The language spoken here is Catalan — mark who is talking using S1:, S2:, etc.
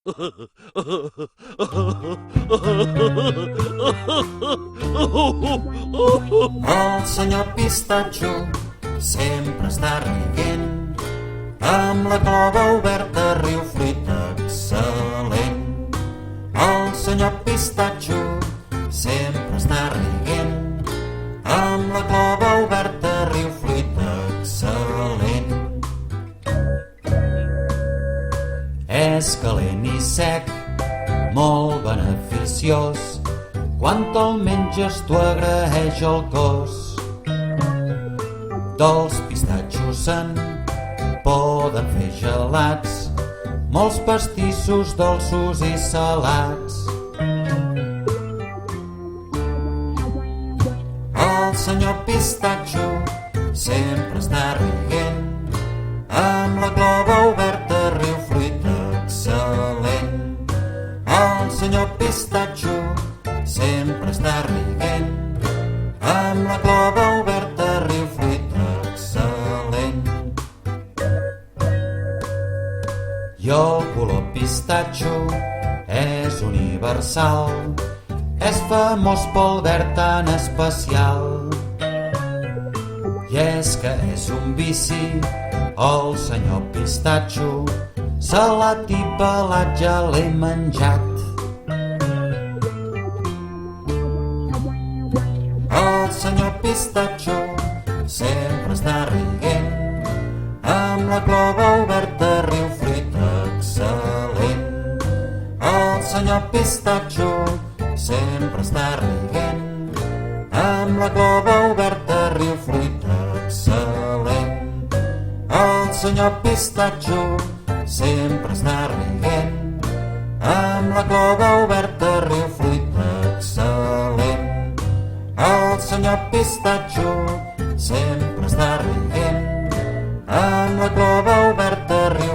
S1: El senyor Pistatxo sempre està rient, amb la clova oberta riu fruita excel·lent. El senyor Pistatxo sempre està rient, amb la clova oberta riu fruita excel·lent. És calent i sec, molt beneficiós, quan te'l menges t'ho agraeix el cos. Dels pistatxos se'n poden fer gelats, molts pastissos dolços i salats. El senyor Pistatxo sempre està rient, amb la clova oberta riu fruita excel·lent. El senyor Pistatxo sempre està rient, amb la clova oberta riu fruita excel·lent. I el color pistatxo és universal, és famós pel verd tan especial. I és que és un vici, el senyor Pistatxo, salat i pelat ja l'he menjat. El senyor Pistatxo sempre està rient, amb la clova oberta riu fruita excel·lent. El senyor Pistatxo sempre està rient, amb la clova oberta riu fruita excel·lent. El senyor Pistatxo sempre està rient, amb la clova oberta riu fruita excel·lent. El senyor Pistatxo sempre està rient, amb la clova oberta riu